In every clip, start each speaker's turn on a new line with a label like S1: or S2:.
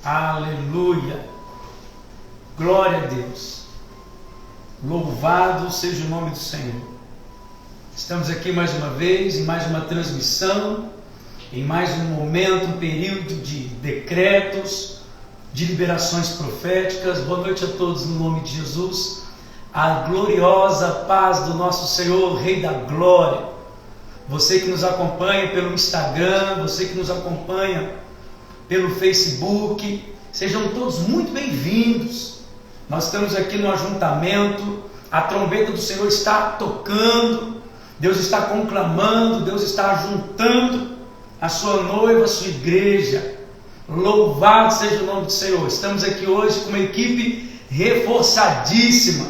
S1: Aleluia! Glória a Deus! Louvado seja o nome do Senhor! Estamos aqui mais uma vez, em mais uma transmissão, em mais um momento, um período de decretos, de liberações proféticas. Boa noite a todos no nome de Jesus. A gloriosa paz do nosso Senhor, Rei da Glória. Você que nos acompanha pelo Instagram, você que nos acompanha pelo Facebook, sejam todos muito bem-vindos. Nós estamos aqui no ajuntamento, a trombeta do Senhor está tocando, Deus está conclamando, Deus está ajuntando a sua noiva, a sua igreja. Louvado seja o nome do Senhor. Estamos aqui hoje com uma equipe reforçadíssima.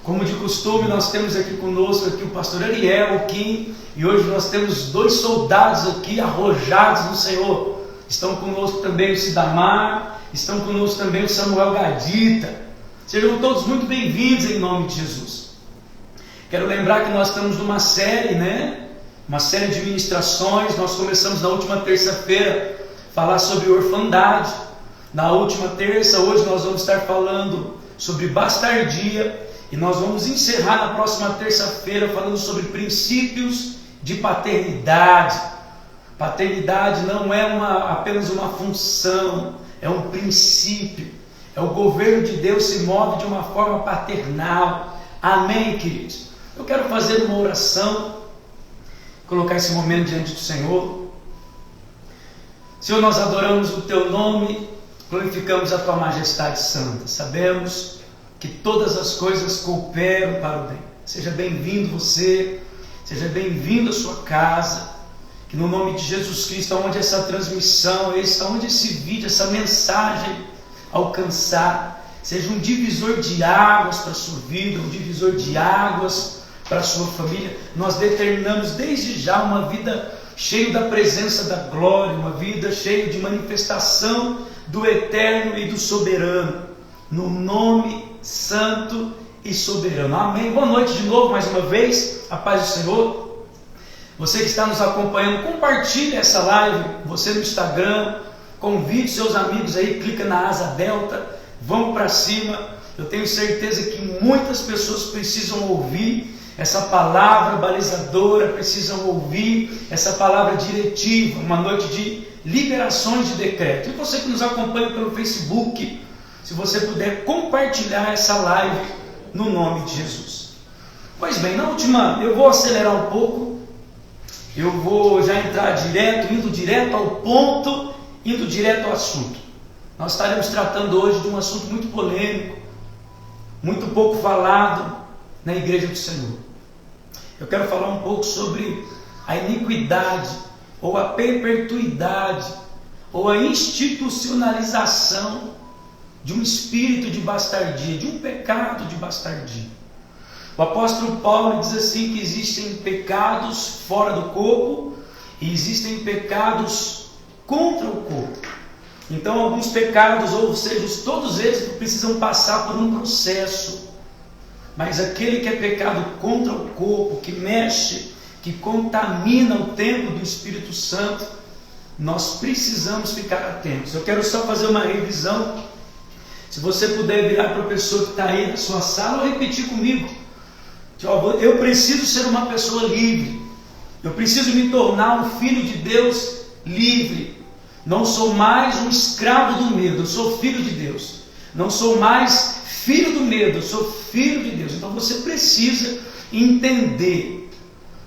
S1: Como de costume, nós temos aqui conosco aqui o pastor Ariel, o Kim, e hoje nós temos 2 soldados aqui arrojados no Senhor. Estão conosco também o Sidamar, estão conosco também o Samuel Gadita. Sejam todos muito bem-vindos em nome de Jesus. Quero lembrar que nós estamos numa série, uma série de ministrações. Nós começamos na última terça-feira a falar sobre orfandade. Na última terça, hoje nós vamos estar falando sobre bastardia. E nós vamos encerrar na próxima terça-feira falando sobre princípios de paternidade. Paternidade não é apenas uma função, é um princípio. É o governo de Deus se move de uma forma paternal. Amém, queridos? Eu quero fazer uma oração, colocar esse momento diante do Senhor. Senhor, nós adoramos o Teu nome, glorificamos a Tua majestade santa. Sabemos que todas as coisas cooperam para o bem. Seja bem-vindo você, seja bem-vindo a sua casa. Que no nome de Jesus Cristo, onde essa transmissão, onde esse vídeo, essa mensagem alcançar, seja um divisor de águas para a sua vida, um divisor de águas para a sua família. Nós determinamos desde já uma vida cheia da presença da glória, uma vida cheia de manifestação do eterno e do soberano, no nome santo e soberano. Amém. Boa noite de novo, mais uma vez, a paz do Senhor. Você que está nos acompanhando, compartilhe essa live, você no Instagram, convide seus amigos aí, clica na asa delta, vamos para cima. Eu tenho certeza que muitas pessoas precisam ouvir essa palavra balizadora, precisam ouvir essa palavra diretiva, uma noite de liberações de decreto. E você que nos acompanha pelo Facebook, se você puder compartilhar essa live no nome de Jesus. Pois bem, na última, eu vou acelerar um pouco, eu vou já entrar indo direto ao ponto, indo direto ao assunto. Nós estaremos tratando hoje de um assunto muito polêmico, muito pouco falado na igreja do Senhor. Eu quero falar um pouco sobre a iniquidade, ou a perpetuidade, ou a institucionalização de um espírito de bastardia, de um pecado de bastardia. O apóstolo Paulo diz assim que existem pecados fora do corpo e existem pecados contra o corpo. Então alguns pecados, ou seja, todos eles precisam passar por um processo. Mas aquele que é pecado contra o corpo, que mexe, que contamina o templo do Espírito Santo, nós precisamos ficar atentos. Eu quero só fazer uma revisão. Se você puder virar para a pessoa que está aí na sua sala ou repetir comigo. Eu preciso ser uma pessoa livre. Eu preciso me tornar um filho de Deus livre. Não sou mais um escravo do medo, eu sou filho de Deus. Não sou mais filho do medo, eu sou filho de Deus. Então você precisa entender.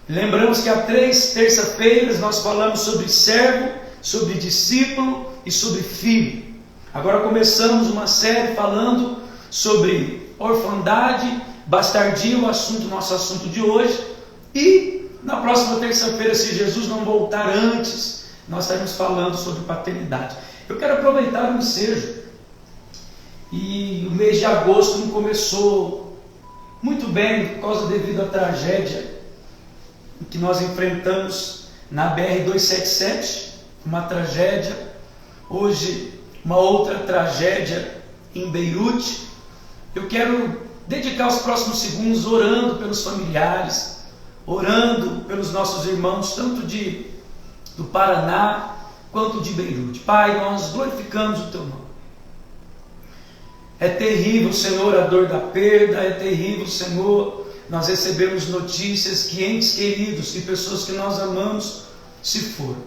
S1: Lembramos que há 3 terça-feiras nós falamos sobre servo, sobre discípulo e sobre filho. Agora começamos uma série falando sobre orfandade, bastardia, nosso assunto de hoje. E na próxima terça-feira, se Jesus não voltar antes, nós estaremos falando sobre paternidade. Eu quero aproveitar o ensejo. E o mês de agosto não começou muito bem, por causa devido à tragédia que nós enfrentamos na BR-277, uma tragédia. Hoje, uma outra tragédia em Beirute. Eu quero dedicar os próximos segundos orando pelos familiares, orando pelos nossos irmãos, tanto do Paraná, quanto de Beirute. Pai, nós glorificamos o Teu nome. É terrível, Senhor, a dor da perda, é terrível, Senhor, nós recebemos notícias que entes queridos, que pessoas que nós amamos se foram.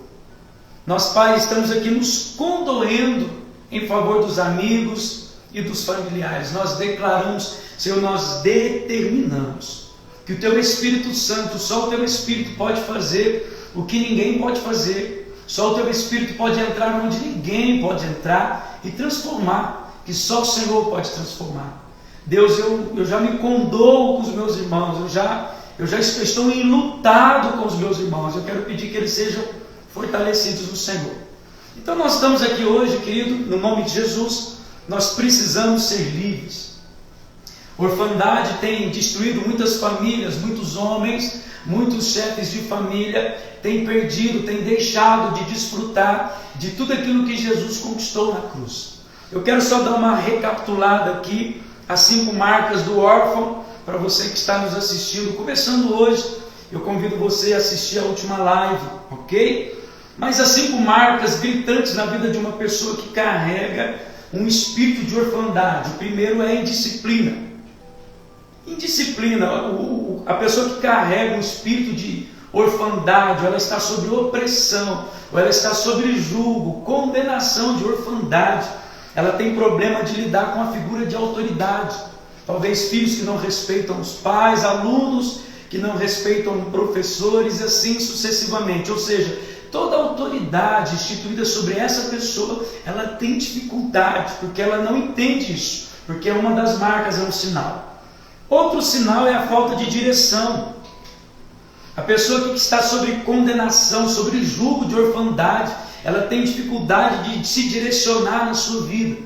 S1: Nós, Pai, estamos aqui nos condoendo em favor dos amigos e dos familiares. Nós declaramos, Senhor, nós determinamos que o Teu Espírito Santo, só o Teu Espírito pode fazer o que ninguém pode fazer. Só o Teu Espírito pode entrar onde ninguém pode entrar e transformar, que só o Senhor pode transformar. Deus, eu já me condoo com os meus irmãos, eu já estou enlutado com os meus irmãos. Eu quero pedir que eles sejam fortalecidos no Senhor. Então nós estamos aqui hoje, querido, no nome de Jesus. Nós precisamos ser livres. A orfandade tem destruído muitas famílias, muitos homens, muitos chefes de família têm perdido, têm deixado de desfrutar de tudo aquilo que Jesus conquistou na cruz. Eu quero só dar uma recapitulada aqui, as 5 marcas do órfão, para você que está nos assistindo. Começando hoje, eu convido você a assistir a última live, ok? Mas as 5 marcas gritantes na vida de uma pessoa que carrega um espírito de orfandade. O primeiro é a indisciplina. Indisciplina, a pessoa que carrega um espírito de orfandade, ela está sob opressão, ou ela está sob julgo, condenação de orfandade. Ela tem problema de lidar com a figura de autoridade. Talvez filhos que não respeitam os pais, alunos que não respeitam professores, e assim sucessivamente. Ou seja, toda autoridade instituída sobre essa pessoa, ela tem dificuldade, porque ela não entende isso, porque é uma das marcas, é um sinal. Outro sinal é a falta de direção. A pessoa que está sobre condenação, sobre julgo de orfandade, ela tem dificuldade de se direcionar na sua vida.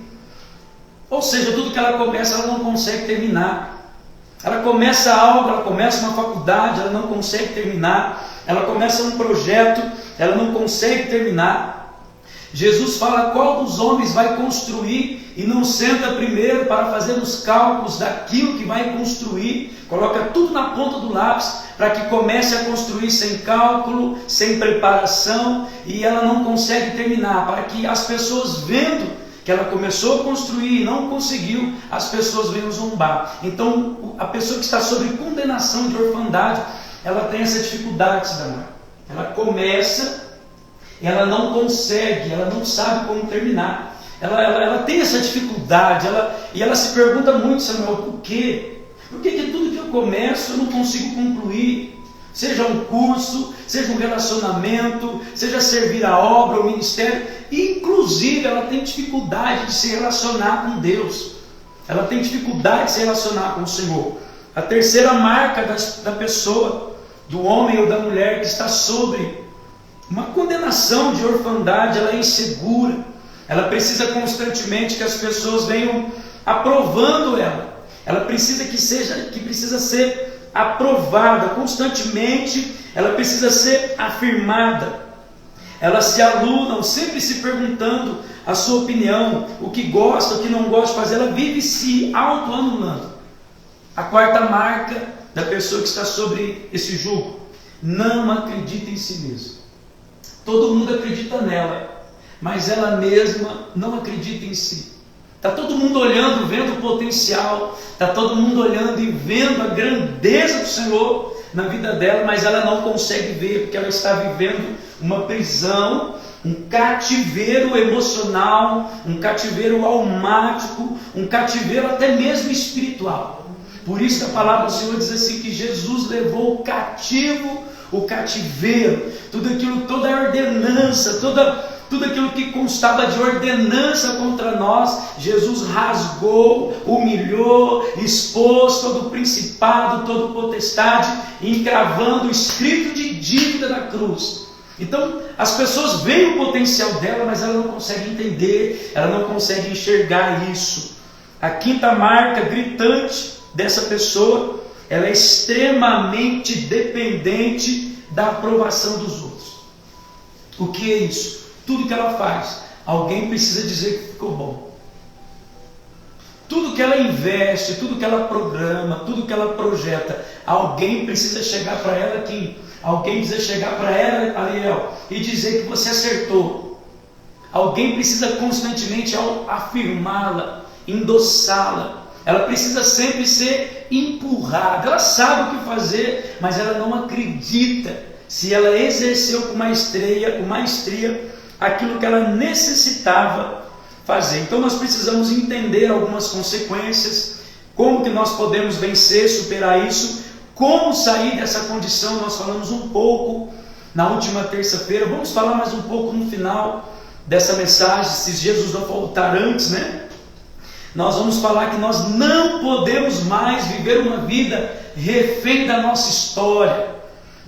S1: Ou seja, tudo que ela começa, ela não consegue terminar. Ela começa algo, ela começa uma faculdade, ela não consegue terminar. Ela começa um projeto, ela não consegue terminar. Jesus fala qual dos homens vai construir e não senta primeiro para fazer os cálculos daquilo que vai construir, coloca tudo na ponta do lápis para que comece a construir sem cálculo, sem preparação, e ela não consegue terminar, para que as pessoas vendo que ela começou a construir e não conseguiu, as pessoas venham zombar. Então a pessoa que está sob condenação de orfandade, ela tem essa dificuldade, Cidadão. Ela começa, ela não consegue, ela não sabe como terminar. Ela tem essa dificuldade, e ela se pergunta muito, Samuel, por quê? Por que tudo que eu começo eu não consigo concluir? Seja um curso, seja um relacionamento, seja servir a obra, o ministério. Inclusive, ela tem dificuldade de se relacionar com Deus. Ela tem dificuldade de se relacionar com o Senhor. A terceira marca da pessoa, do homem ou da mulher que está sobre uma condenação de orfandade, ela é insegura. Ela precisa constantemente que as pessoas venham aprovando ela. Ela precisa que precisa ser aprovada constantemente. Ela precisa ser afirmada. Elas se alunam, sempre se perguntando a sua opinião, o que gosta, o que não gosta de fazer. Ela vive se autoanulando. A quarta marca da pessoa que está sobre esse jugo: não acredita em si mesma. Todo mundo acredita nela, mas ela mesma não acredita em si. Está todo mundo olhando, vendo o potencial, está todo mundo olhando e vendo a grandeza do Senhor na vida dela, mas ela não consegue ver, porque ela está vivendo uma prisão, um cativeiro emocional, um cativeiro almático, um cativeiro até mesmo espiritual. Por isso que a palavra do Senhor diz assim, que Jesus levou cativo o cativeiro, tudo aquilo, toda a ordenança, tudo aquilo que constava de ordenança contra nós, Jesus rasgou, humilhou, expôs todo o principado, toda a potestade, encravando o escrito de dívida na cruz. Então as pessoas veem o potencial dela, mas ela não consegue entender, ela não consegue enxergar isso. A quinta marca gritante dessa pessoa, ela é extremamente dependente da aprovação dos outros. O que é isso? Tudo que ela faz, alguém precisa dizer que ficou bom. Tudo que ela investe, tudo que ela programa, tudo que ela projeta, alguém precisa chegar para ela aqui, alguém precisa chegar para ela, Ariel, e dizer que você acertou. Alguém precisa constantemente afirmá-la, endossá-la. Ela precisa sempre ser empurrada. Ela sabe o que fazer, mas ela não acredita se ela exerceu com maestria aquilo que ela necessitava fazer. Então nós precisamos entender algumas consequências, como que nós podemos vencer, superar isso, como sair dessa condição. Nós falamos um pouco na última terça-feira, vamos falar mais um pouco no final dessa mensagem, se Jesus não voltar antes, né? Nós vamos falar que nós não podemos mais viver uma vida refém da nossa história.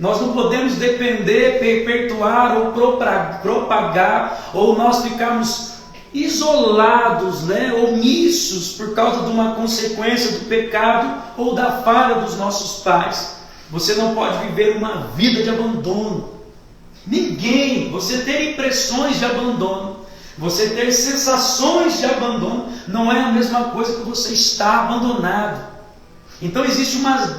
S1: Nós não podemos depender, perpetuar ou propagar, ou nós ficarmos isolados, né, omissos por causa de uma consequência do pecado ou da falha dos nossos pais. Você não pode viver uma vida de abandono. Ninguém, você ter impressões de abandono, você ter sensações de abandono, não é a mesma coisa que você está abandonado. Então existe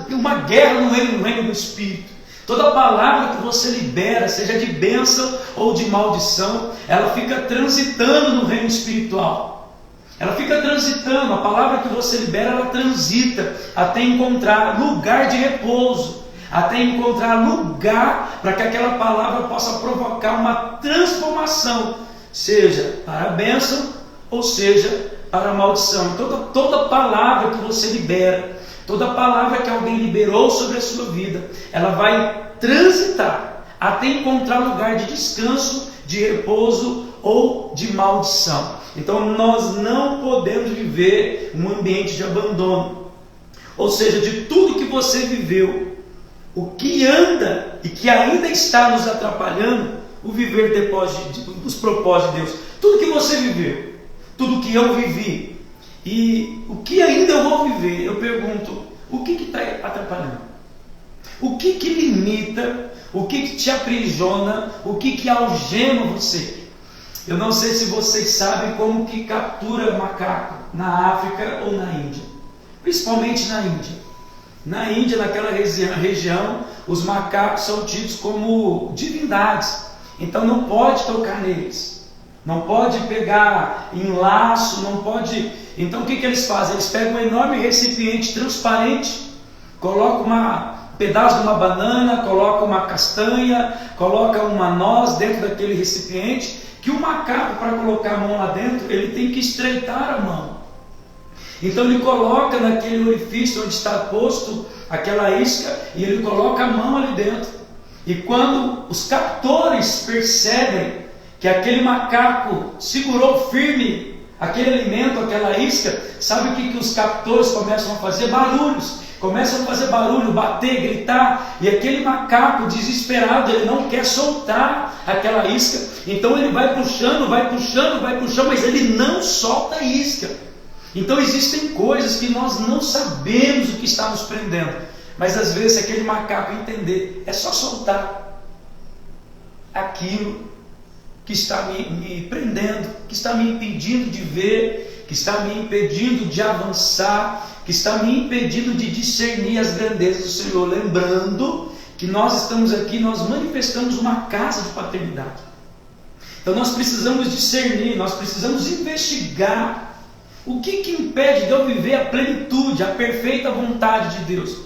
S1: uma guerra no reino do Espírito. Toda palavra que você libera, seja de bênção ou de maldição, ela fica transitando no reino espiritual. Ela fica transitando, a palavra que você libera, ela transita até encontrar lugar de repouso, até encontrar lugar para que aquela palavra possa provocar uma transformação, seja para a bênção ou seja para a maldição. Então, toda palavra que você libera, toda palavra que alguém liberou sobre a sua vida, ela vai transitar até encontrar lugar de descanso, de repouso ou de maldição. Então nós não podemos viver um ambiente de abandono. Ou seja, de tudo que você viveu, o que anda e que ainda está nos atrapalhando, o viver depois dos propósitos de Deus. Tudo que você viveu, tudo que eu vivi, e o que ainda eu vou viver, eu pergunto, o que está atrapalhando? O que limita? O que te aprisiona? O que algema você? Eu não sei se vocês sabem como que captura macaco na África ou na Índia. Principalmente na Índia. Na Índia, naquela região, os macacos são tidos como divindades. Então não pode tocar neles. Não pode pegar em laço, não pode... Então o que eles fazem? Eles pegam um enorme recipiente transparente, colocam um pedaço de uma banana, colocam uma castanha, colocam uma noz dentro daquele recipiente, que o macaco, para colocar a mão lá dentro, ele tem que estreitar a mão. Então ele coloca naquele orifício onde está posto aquela isca, e ele coloca a mão ali dentro. E quando os captores percebem que aquele macaco segurou firme aquele alimento, aquela isca, sabe o que os captores começam a fazer? Barulhos. Começam a fazer barulho, bater, gritar, e aquele macaco desesperado, ele não quer soltar aquela isca, então ele vai puxando, mas ele não solta a isca. Então existem coisas que nós não sabemos o que está nos prendendo, mas às vezes aquele macaco entender, é só soltar aquilo que está me prendendo, que está me impedindo de ver, que está me impedindo de avançar, que está me impedindo de discernir as grandezas do Senhor. Lembrando que nós estamos aqui, nós manifestamos uma casa de paternidade. Então nós precisamos discernir, nós precisamos investigar o que impede de eu viver a plenitude, a perfeita vontade de Deus.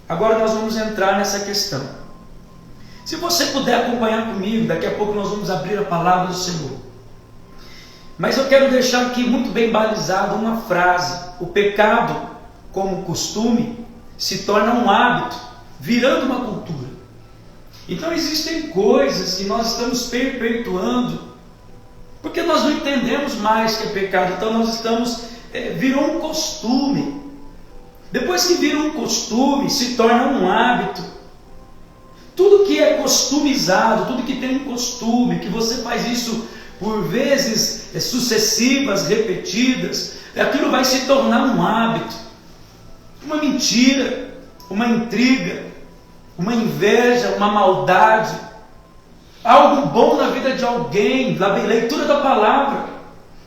S1: Agora nós vamos entrar nessa questão. Se você puder acompanhar comigo, daqui a pouco nós vamos abrir a palavra do Senhor. Mas eu quero deixar aqui muito bem balizado uma frase: o pecado, como costume, se torna um hábito, virando uma cultura. Então existem coisas que nós estamos perpetuando, porque nós não entendemos mais que é pecado. Então nós estamos, virou um costume. Depois que vira um costume, se torna um hábito. Tudo que é customizado, tudo que tem um costume, que você faz isso por vezes sucessivas, repetidas, aquilo vai se tornar um hábito. Uma mentira, uma intriga, uma inveja, uma maldade, algo bom na vida de alguém, na leitura da palavra.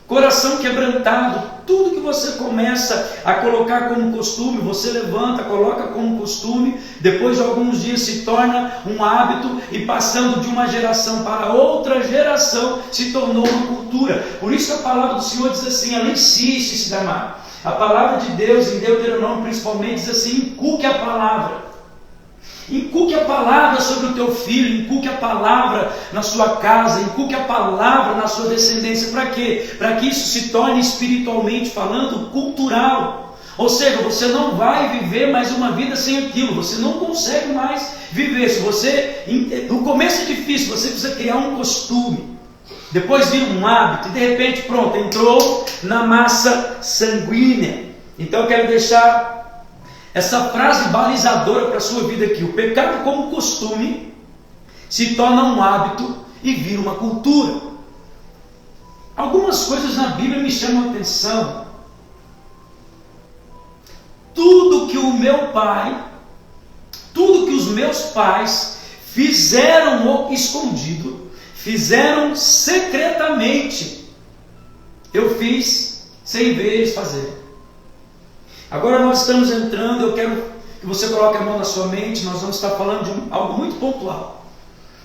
S1: coração quebrantado. Tudo que você começa a colocar como costume, você levanta, coloca como costume, depois de alguns dias se torna um hábito, e passando de uma geração para outra geração se tornou uma cultura. Por isso a palavra do Senhor diz assim: alicie-se, Damar. A palavra de Deus em Deuteronômio principalmente diz assim: inculque a palavra. Inculque a palavra sobre o teu filho, inculque a palavra na sua casa, inculque a palavra na sua descendência. Para quê? Para que isso se torne, espiritualmente falando, cultural. Ou seja, você não vai viver mais uma vida sem aquilo, você não consegue mais viver. Se você, no começo é difícil, você precisa criar um costume, depois vira um hábito, e de repente, pronto, entrou na massa sanguínea. Então eu quero deixar essa frase balizadora para a sua vida aqui: o pecado como costume se torna um hábito e vira uma cultura. Algumas coisas na Bíblia me chamam a atenção. Tudo que o meu pai, tudo que os meus pais fizeram escondido, fizeram secretamente, eu fiz sem ver eles fazerem. Agora nós estamos entrando, eu quero que você coloque a mão na sua mente, nós vamos estar falando de algo muito pontual.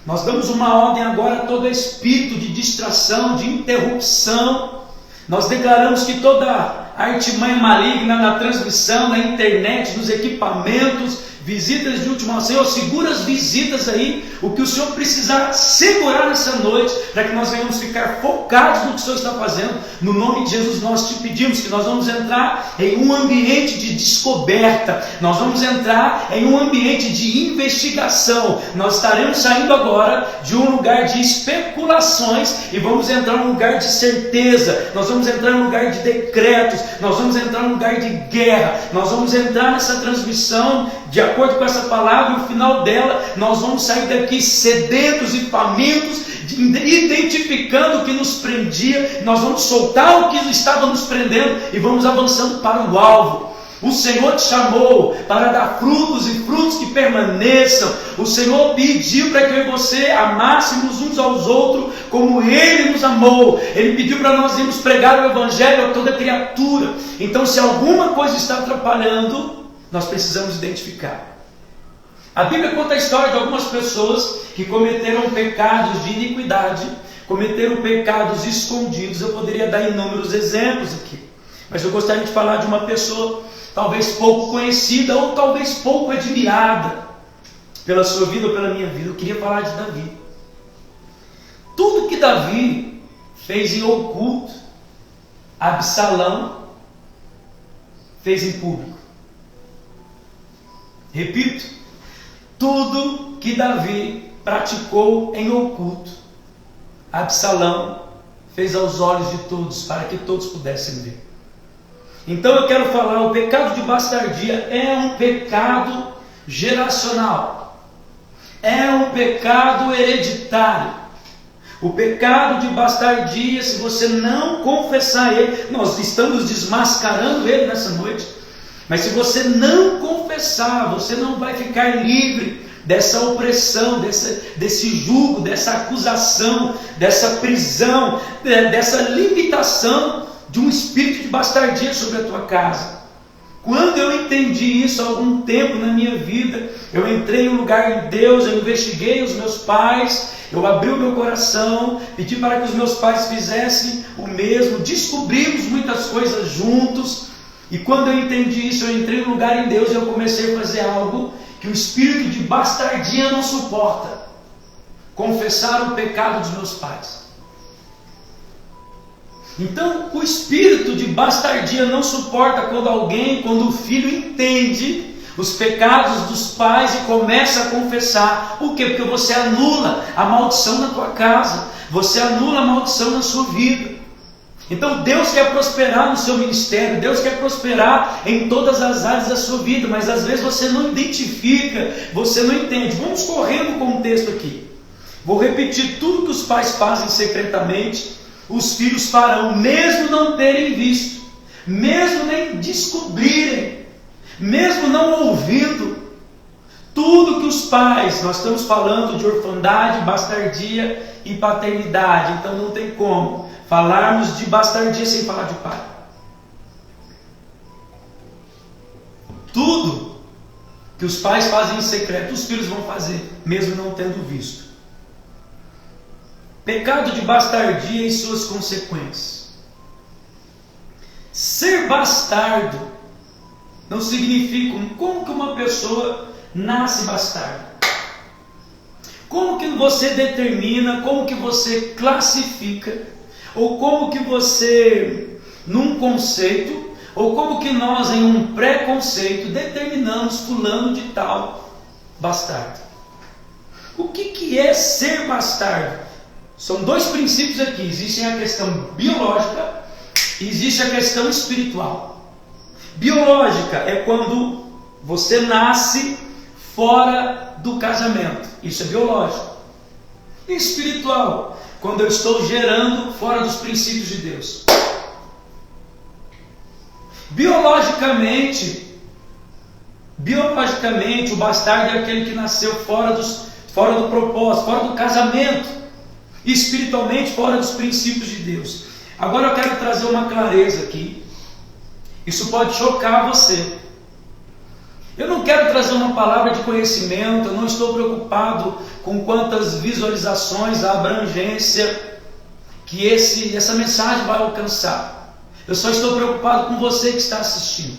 S1: Nós damos uma ordem agora a todo espírito de distração, de interrupção. Nós declaramos que toda artimanha maligna na transmissão, na internet, nos equipamentos, visitas de última hora, Senhor, segura as visitas aí, o que o Senhor precisar segurar nessa noite, para que nós venhamos ficar focados no que o Senhor está fazendo. No nome de Jesus nós te pedimos que nós vamos entrar em um ambiente de descoberta, nós vamos entrar em um ambiente de investigação. Nós estaremos saindo agora de um lugar de especulações e vamos entrar em um lugar de certeza, nós vamos entrar em um lugar de decretos, nós vamos entrar em um lugar de guerra, nós vamos entrar nessa transmissão de acordo com essa palavra, e no final dela nós vamos sair daqui sedentos e famintos, identificando o que nos prendia. Nós vamos soltar o que estava nos prendendo e vamos avançando para o alvo. O Senhor te chamou para dar frutos, e frutos que permaneçam. O Senhor pediu para que eu e você amássemos uns aos outros como Ele nos amou. Ele pediu para nós irmos pregar o Evangelho a toda criatura. Então, se alguma coisa está atrapalhando, nós precisamos identificar. A Bíblia conta a história de algumas pessoas que cometeram pecados de iniquidade, cometeram pecados escondidos. Eu poderia dar inúmeros exemplos aqui, mas eu gostaria de falar de uma pessoa talvez pouco conhecida ou talvez pouco admirada pela sua vida ou pela minha vida. Eu queria falar de Davi. Tudo que Davi fez em oculto, Absalão fez em público. Repito, tudo que Davi praticou em oculto, Absalão fez aos olhos de todos, para que todos pudessem ver. Então eu quero falar, o pecado de bastardia é um pecado geracional, é um pecado hereditário. O pecado de bastardia, se você não confessar ele, nós estamos desmascarando ele nessa noite, mas se você não confessar, você não vai ficar livre dessa opressão, desse jugo, dessa acusação, dessa prisão, dessa limitação de um espírito de bastardia sobre a tua casa. Quando eu entendi isso há algum tempo na minha vida, eu entrei em um lugar em Deus, eu investiguei os meus pais, eu abri o meu coração, pedi para que os meus pais fizessem o mesmo, descobrimos muitas coisas juntos, e quando eu entendi isso, eu entrei em um lugar em Deus e eu comecei a fazer algo que o espírito de bastardia não suporta: confessar o pecado dos meus pais. Então, o espírito de bastardia não suporta quando o filho entende os pecados dos pais e começa a confessar. Por quê? Porque você anula a maldição na tua casa, você anula a maldição na sua vida. Então Deus quer prosperar no seu ministério, Deus quer prosperar em todas as áreas da sua vida, mas às vezes você não identifica, você não entende. Vamos correndo o contexto aqui. Vou repetir: tudo que os pais fazem secretamente, os filhos farão, mesmo não terem visto, mesmo nem descobrirem, mesmo não ouvindo. Tudo que os pais, nós estamos falando de orfandade, bastardia e paternidade, então não tem como falarmos de bastardia sem falar de pai. Tudo que os pais fazem em secreto, os filhos vão fazer, mesmo não tendo visto. Pecado de bastardia e suas consequências. Ser bastardo não significa como que uma pessoa nasce bastardo. Como que você determina, como que você classifica, ou como que você, num conceito, ou como que nós, em um preconceito, determinamos fulano de tal bastardo. O que é ser bastardo? São dois princípios aqui. Existe a questão biológica e existe a questão espiritual. Biológica é quando você nasce fora do casamento. Isso é biológico. E espiritual, quando eu estou gerando fora dos princípios de Deus. Biologicamente, o bastardo é aquele que nasceu fora do propósito, fora do casamento. E espiritualmente, fora dos princípios de Deus. Agora eu quero trazer uma clareza aqui. Isso pode chocar você. Eu não quero trazer uma palavra de conhecimento, eu não estou preocupado com quantas visualizações, a abrangência que essa mensagem vai alcançar. Eu só estou preocupado com você que está assistindo.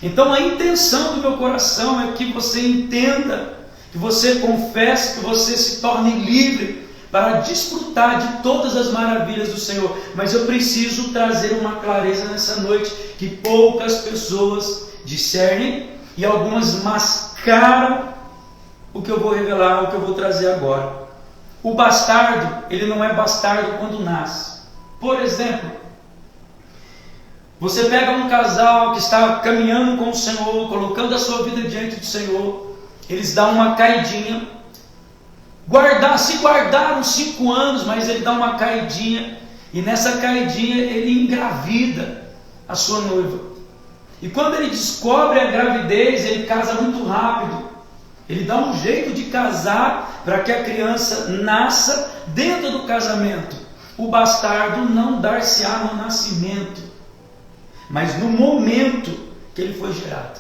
S1: Então a intenção do meu coração é que você entenda, que você confesse, que você se torne livre para desfrutar de todas as maravilhas do Senhor. Mas eu preciso trazer uma clareza nessa noite que poucas pessoas discernem e algumas mascaram o que eu vou revelar, o que eu vou trazer agora. O bastardo, ele não é bastardo quando nasce. Por exemplo, você pega um casal que está caminhando com o Senhor, colocando a sua vida diante do Senhor, eles dão uma caidinha, se guardaram 5 anos, mas ele dá uma caidinha, e nessa caidinha ele engravida a sua noiva. E quando ele descobre a gravidez, ele casa muito rápido. Ele dá um jeito de casar para que a criança nasça dentro do casamento. O bastardo não dar-se-á no nascimento, mas no momento que ele foi gerado.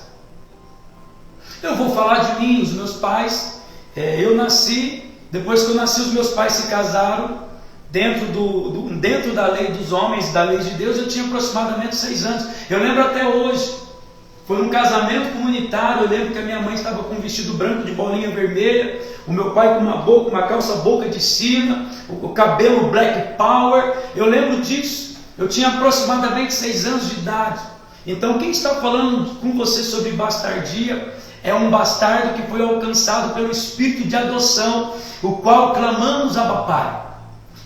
S1: Eu vou falar de mim, os meus pais. Eu nasci, depois que eu nasci, os meus pais se casaram. Dentro da lei dos homens, da lei de Deus, eu tinha aproximadamente 6 anos. Eu lembro até hoje. Foi um casamento comunitário. Eu lembro que a minha mãe estava com um vestido branco de bolinha vermelha, o meu pai com uma calça boca de sina, o cabelo black power. Eu lembro disso. Eu tinha aproximadamente 6 anos de idade. Então quem está falando com você sobre bastardia é um bastardo que foi alcançado pelo espírito de adoção, o qual clamamos Abba Pai.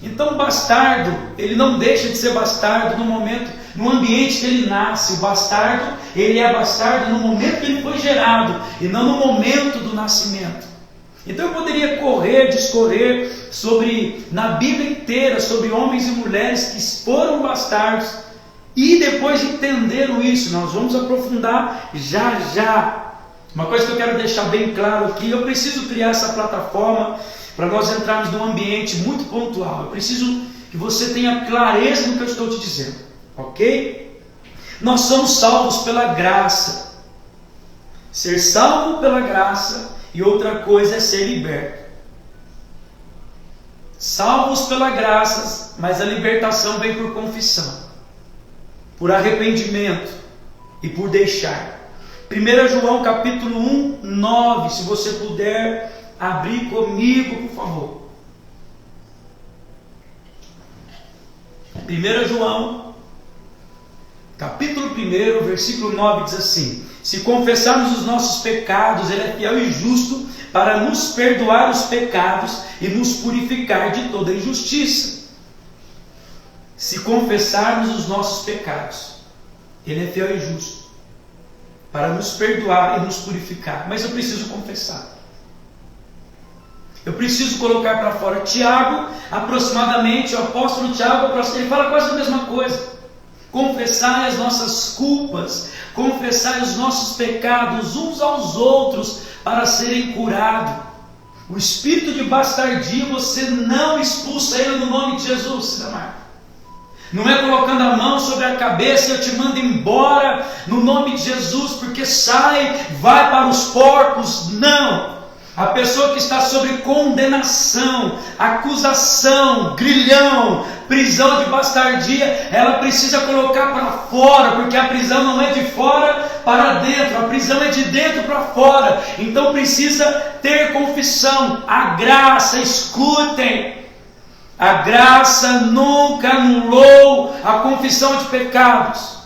S1: Então o bastardo, ele não deixa de ser bastardo no ambiente que ele nasce. O bastardo, ele é bastardo no momento que ele foi gerado, e não no momento do nascimento. Então eu poderia discorrer na Bíblia inteira, sobre homens e mulheres que foram bastardos, e depois entenderam isso. Nós vamos aprofundar já. Uma coisa que eu quero deixar bem claro aqui, eu preciso criar essa plataforma para nós entrarmos num ambiente muito pontual. Eu preciso que você tenha clareza no que eu estou te dizendo, ok? Nós somos salvos pela graça. Ser salvo pela graça, e outra coisa é ser liberto. Salvos pela graça, mas a libertação vem por confissão, por arrependimento e por deixar. 1 João capítulo 1, 9, se você puder abrir comigo, por favor. 1 João, capítulo 1, versículo 9 diz assim: se confessarmos os nossos pecados, Ele é fiel e justo para nos perdoar os pecados e nos purificar de toda injustiça. Se confessarmos os nossos pecados, Ele é fiel e justo para nos perdoar e nos purificar. Mas eu preciso confessar. Eu preciso colocar para fora. Tiago, aproximadamente, o apóstolo Tiago, ele fala quase a mesma coisa. Confessai as nossas culpas, confessai os nossos pecados uns aos outros para serem curados. O espírito de bastardia, você não expulsa ele no nome de Jesus, Marco. Não é colocando a mão sobre a cabeça e eu te mando embora no nome de Jesus, porque sai, vai para os porcos. Não. A pessoa que está sobre condenação, acusação, grilhão, prisão de bastardia, ela precisa colocar para fora, porque a prisão não é de fora para dentro, a prisão é de dentro para fora. Então precisa ter confissão. A graça, escutem, a graça nunca anulou a confissão de pecados.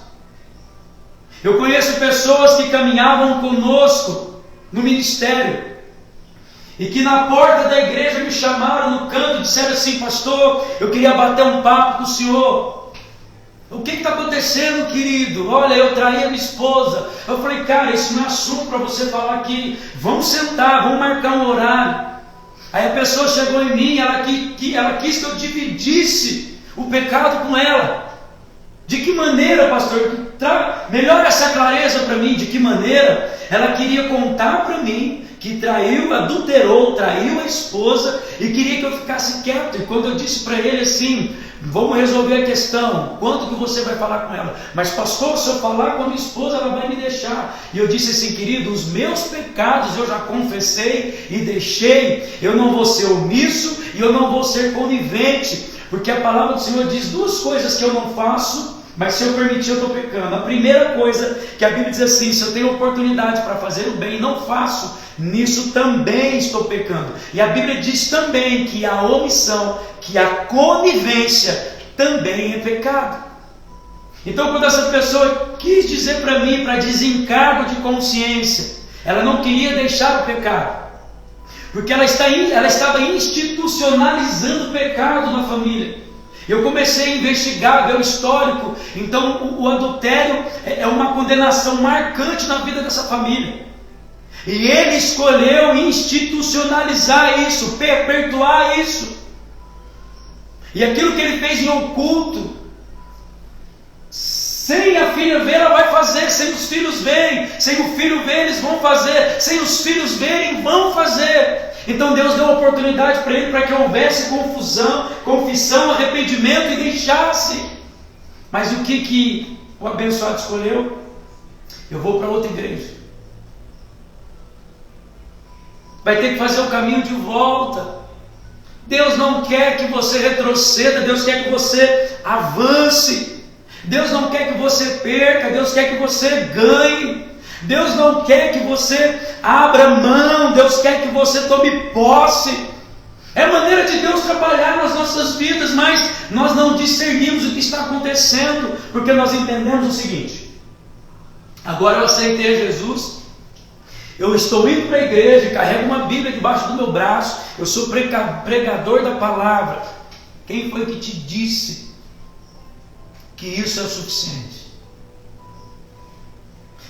S1: Eu conheço pessoas que caminhavam conosco no ministério e que na porta da igreja me chamaram no canto e disseram assim: pastor, eu queria bater um papo com o senhor. O que está acontecendo, querido? Olha, eu traí a minha esposa. Eu falei: cara, isso não é assunto para você falar aqui. Vamos sentar, vamos marcar um horário. Aí a pessoa chegou em mim, ela quis que eu dividisse o pecado com ela. De que maneira, pastor? Melhora essa clareza para mim. De que maneira? Ela queria contar para mim que adulterou, traiu a esposa e queria que eu ficasse quieto. E quando eu disse para ele assim: vamos resolver a questão, quanto que você vai falar com ela? Mas pastor, se eu falar com a minha esposa, ela vai me deixar. E eu disse assim: querido, os meus pecados eu já confessei e deixei. Eu não vou ser omisso e eu não vou ser conivente, porque a palavra do Senhor diz duas coisas que eu não faço, mas se eu permitir eu estou pecando. A primeira coisa que a Bíblia diz assim: se eu tenho oportunidade para fazer o bem e não faço, nisso também estou pecando. E a Bíblia diz também que a omissão, que a conivência também é pecado. Então quando essa pessoa quis dizer para mim, para desencargo de consciência, ela não queria deixar o pecado, porque ela estava institucionalizando o pecado na família. Eu comecei a investigar, ver o histórico. Então o adultério é uma condenação marcante na vida dessa família. E ele escolheu institucionalizar isso, perpetuar isso. E aquilo que ele fez em oculto, sem a filha ver, ela vai fazer. Sem os filhos verem, sem o filho ver, eles vão fazer. Sem os filhos verem, vão fazer. Então Deus deu oportunidade para ele, para que houvesse confissão, arrependimento e deixasse. Mas o que o abençoado escolheu? Eu vou para outra igreja. Vai ter que fazer o caminho de volta. Deus não quer que você retroceda, Deus quer que você avance. Deus não quer que você perca, Deus quer que você ganhe. Deus não quer que você abra mão, Deus quer que você tome posse. É a maneira de Deus trabalhar nas nossas vidas, mas nós não discernimos o que está acontecendo, porque nós entendemos o seguinte: agora eu aceitei a Jesus, eu estou indo para a igreja, carrego uma Bíblia debaixo do meu braço, eu sou pregador da palavra. Quem foi que te disse que isso é o suficiente?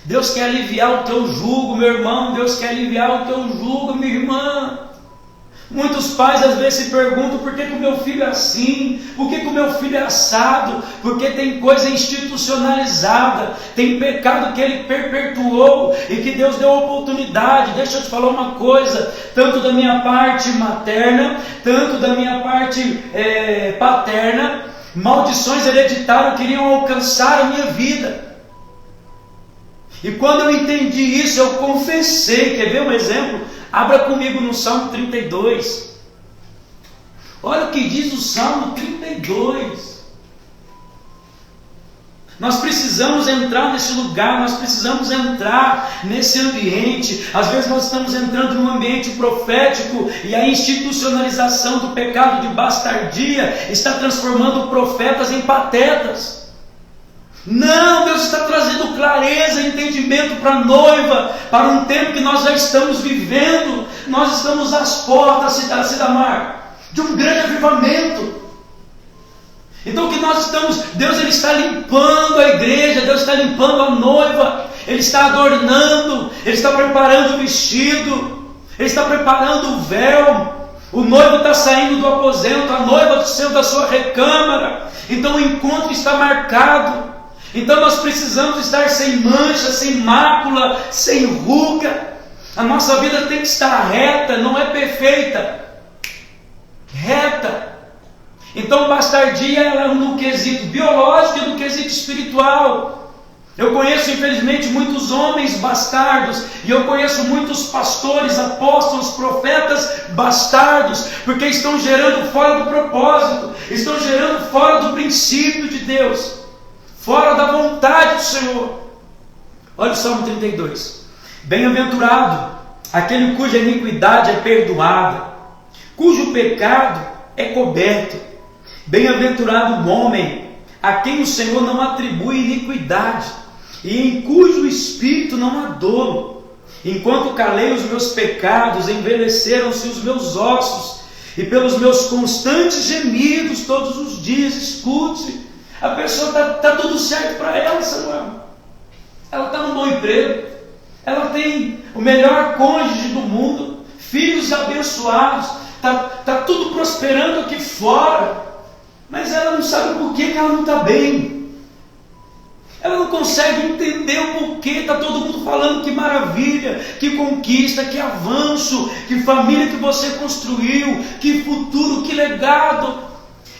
S1: Deus quer aliviar o teu jugo, meu irmão. Deus quer aliviar o teu jugo, minha irmã. Muitos pais às vezes se perguntam: por que o meu filho é assim? Por que o meu filho é assado? Porque tem coisa institucionalizada, tem pecado que ele perpetuou e que Deus deu oportunidade. Deixa eu te falar uma coisa: tanto da minha parte materna, tanto da minha parte paterna, maldições hereditárias queriam alcançar a minha vida. E quando eu entendi isso, eu confessei. Quer ver um exemplo? Abra comigo no Salmo 32. Olha o que diz o Salmo 32. Nós precisamos entrar nesse lugar, nós precisamos entrar nesse ambiente. Às vezes nós estamos entrando num ambiente profético e a institucionalização do pecado de bastardia está transformando profetas em patetas. Não, Deus está trazendo clareza e entendimento para a noiva, para um tempo que nós já estamos vivendo. Nós estamos às portas, Cidamar, de um grande avivamento. Então o que nós estamos, Deus ele está limpando a igreja, Deus está limpando a noiva, Ele está adornando, Ele está preparando o vestido, Ele está preparando o véu. O noivo está saindo do aposento, a noiva saiu da sua recâmara. Então o encontro está marcado. Então nós precisamos estar sem mancha, sem mácula, sem ruga. A nossa vida tem que estar reta, não é perfeita, reta. Então, bastardia ela é no quesito biológico e no quesito espiritual. Eu conheço, infelizmente, muitos homens bastardos, e eu conheço muitos pastores, apóstolos, profetas bastardos, porque estão gerando fora do propósito, estão gerando fora do princípio de Deus, fora da vontade do Senhor. Olha o Salmo 32. Bem-aventurado aquele cuja iniquidade é perdoada, cujo pecado é coberto. Bem-aventurado o homem a quem o Senhor não atribui iniquidade, e em cujo espírito não há dolo. Enquanto calei os meus pecados, envelheceram-se os meus ossos, e pelos meus constantes gemidos todos os dias, escute, a pessoa está tudo certo para ela, Samuel. Ela está num bom emprego, ela tem o melhor cônjuge do mundo, filhos abençoados, está tudo prosperando aqui fora, mas ela não sabe por que ela não está bem. Ela não consegue entender o porquê. Está todo mundo falando que maravilha, que conquista, que avanço, que família que você construiu, que futuro, que legado.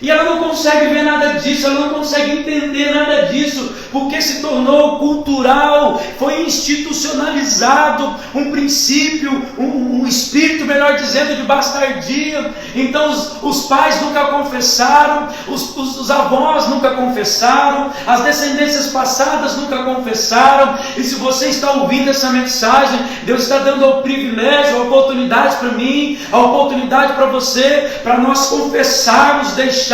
S1: E ela não consegue ver nada disso, ela não consegue entender nada disso, porque se tornou cultural, foi institucionalizado um princípio, um espírito, melhor dizendo, de bastardia. Então os pais nunca confessaram, os avós nunca confessaram, as descendências passadas nunca confessaram. E se você está ouvindo essa mensagem, Deus está dando o privilégio, a oportunidade para mim, a oportunidade para você, para nós confessarmos, deixarmos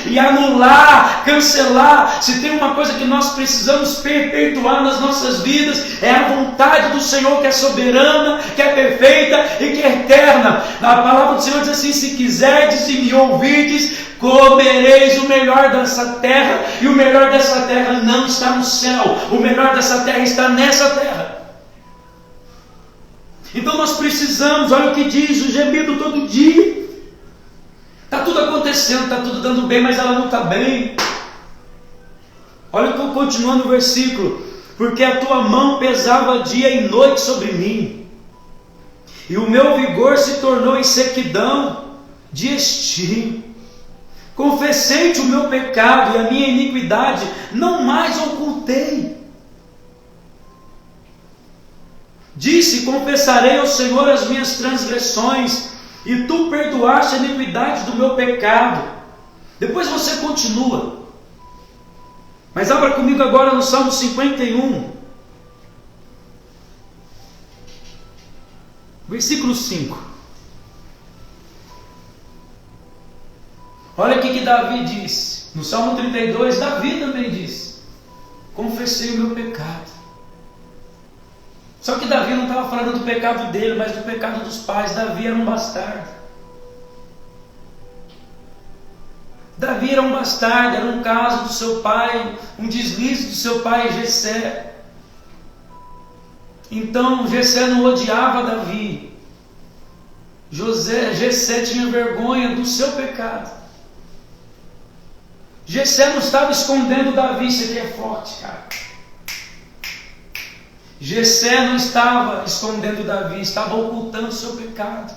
S1: e anular, cancelar. Se tem uma coisa que nós precisamos perpetuar nas nossas vidas, é a vontade do Senhor, que é soberana, que é perfeita e que é eterna. A palavra do Senhor diz assim: se quiserdes e me ouvirdes, comereis o melhor dessa terra. E o melhor dessa terra não está no céu, o melhor dessa terra está nessa terra. Então nós precisamos, olha o que diz, o gemido todo dia. Está tudo acontecendo, está tudo dando bem, mas ela não está bem. Olha o que eu continuo no versículo: porque a tua mão pesava dia e noite sobre mim, e o meu vigor se tornou em sequidão de estio. Confessei-te o meu pecado e a minha iniquidade não mais ocultei. Disse: confessarei ao Senhor as minhas transgressões, e tu perdoaste a iniquidade do meu pecado. Depois você continua. Mas abra comigo agora no Salmo 51. Versículo 5. Olha o que Davi diz. No Salmo 32, Davi também diz: confessei o meu pecado. Só que Davi não estava falando do pecado dele, mas do pecado dos pais. Davi era um bastardo. Davi era um bastardo, era um caso do seu pai, um deslize do seu pai Jessé. Então Jessé não odiava Davi. Jessé tinha vergonha do seu pecado. Jessé não estava escondendo Davi. Isso aqui é forte, cara. Jessé não estava escondendo Davi, estava ocultando o seu pecado.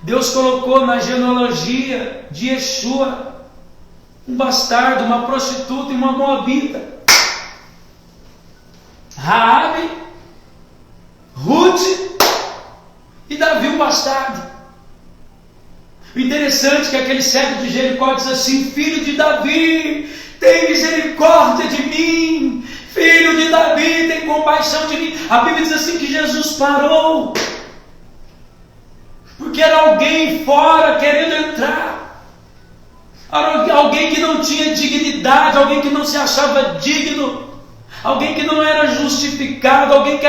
S1: Deus colocou na genealogia de Yeshua um bastardo, uma prostituta e uma moabita. Raabe, Ruth e Davi, um bastardo. O interessante é que aquele cego de Jericó diz assim: filho de Davi, tem misericórdia de mim. Filho de Davi, tem compaixão de mim. A Bíblia diz assim que Jesus parou, porque era alguém fora querendo entrar. Era alguém que não tinha dignidade, alguém que não se achava digno, alguém que não era justificado, alguém que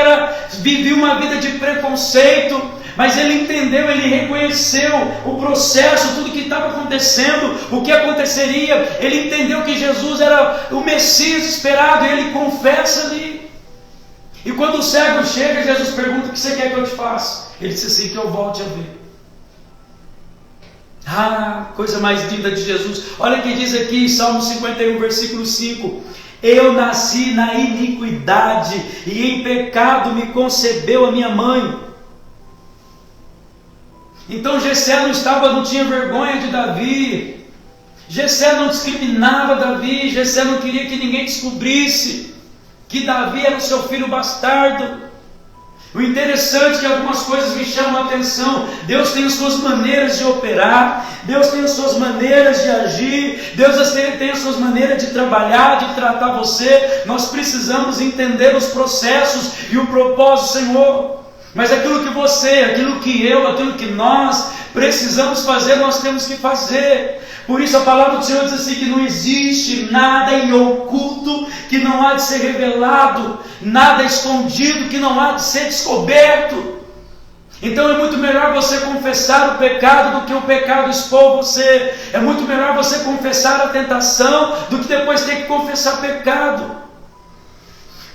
S1: vivia uma vida de preconceito. Mas ele entendeu, ele reconheceu o processo, tudo que estava acontecendo, o que aconteceria. Ele entendeu que Jesus era o Messias esperado, e ele confessa ali. E quando o cego chega, Jesus pergunta: o que você quer que eu te faça? Ele disse assim: que eu volte a ver. Ah, coisa mais linda de Jesus. Olha o que diz aqui, Salmo 51, versículo 5: eu nasci na iniquidade, e em pecado me concebeu a minha mãe. Então Jessé não tinha vergonha de Davi. Jessé não discriminava Davi. Jessé não queria que ninguém descobrisse que Davi era o seu filho bastardo. O interessante é que algumas coisas me chamam a atenção. Deus tem as suas maneiras de operar, Deus tem as suas maneiras de agir, Deus tem as suas maneiras de trabalhar, de tratar você. Nós precisamos entender os processos e o propósito do Senhor. Mas aquilo que você, aquilo que eu, aquilo que nós precisamos fazer, nós temos que fazer. Por isso a palavra do Senhor diz assim, que não existe nada em oculto que não há de ser revelado, nada escondido que não há de ser descoberto. Então é muito melhor você confessar o pecado do que o pecado expor você. É muito melhor você confessar a tentação do que depois ter que confessar pecado.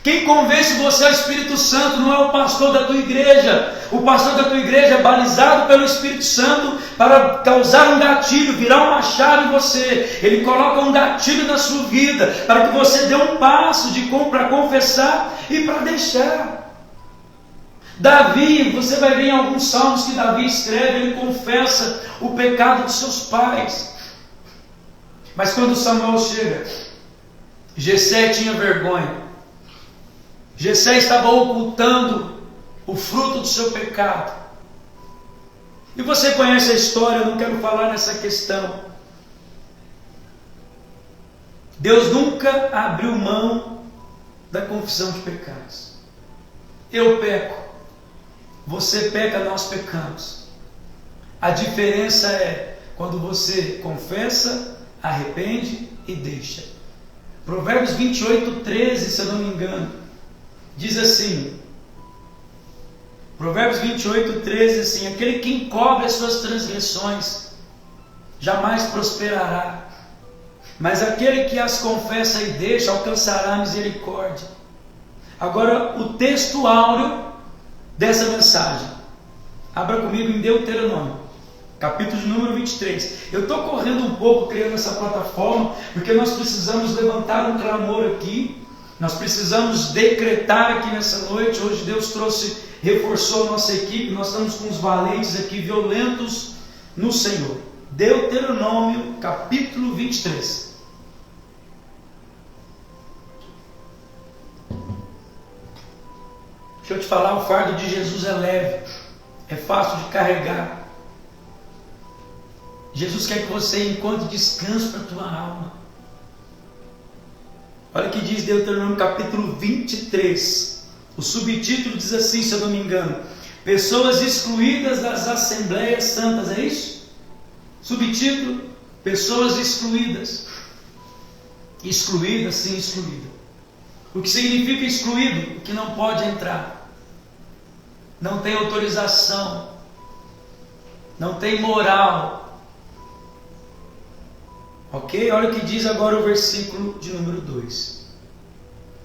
S1: Quem convence você é o Espírito Santo, não é o pastor da tua igreja. O pastor da tua igreja é balizado pelo Espírito Santo para causar um gatilho, virar uma chave em você. Ele coloca um gatilho na sua vida para que você dê um passo para confessar e para deixar. Davi, você vai ver em alguns salmos que Davi escreve, ele confessa o pecado dos seus pais. Mas quando Samuel chega, Jessé tinha vergonha. Jessé estava ocultando o fruto do seu pecado. E você conhece a história, eu não quero falar nessa questão. Deus nunca abriu mão da confissão de pecados. Eu peco, você peca, nós pecamos. A diferença é quando você confessa, arrepende e deixa. Provérbios 28:13, se eu não me engano, diz assim, Provérbios 28:13, assim, aquele que encobre as suas transgressões jamais prosperará, mas aquele que as confessa e deixa alcançará a misericórdia. Agora, o texto áureo dessa mensagem, abra comigo em Deuteronômio, capítulo de número 23. Eu estou correndo um pouco criando essa plataforma, porque nós precisamos levantar um clamor aqui. Nós precisamos decretar aqui nessa noite. Hoje Deus reforçou a nossa equipe. Nós estamos com os valentes aqui, violentos no Senhor. Deuteronômio, capítulo 23. Deixa eu te falar, o fardo de Jesus é leve, é fácil de carregar. Jesus quer que você encontre descanso para a tua alma. Olha o que diz Deuteronômio capítulo 23. O subtítulo diz assim, se eu não me engano: pessoas excluídas das Assembleias Santas, é isso? Subtítulo: pessoas excluídas. Excluída, sim, excluída. O que significa excluído? O que não pode entrar. Não tem autorização. Não tem moral. Ok? Olha o que diz agora o versículo de número 2.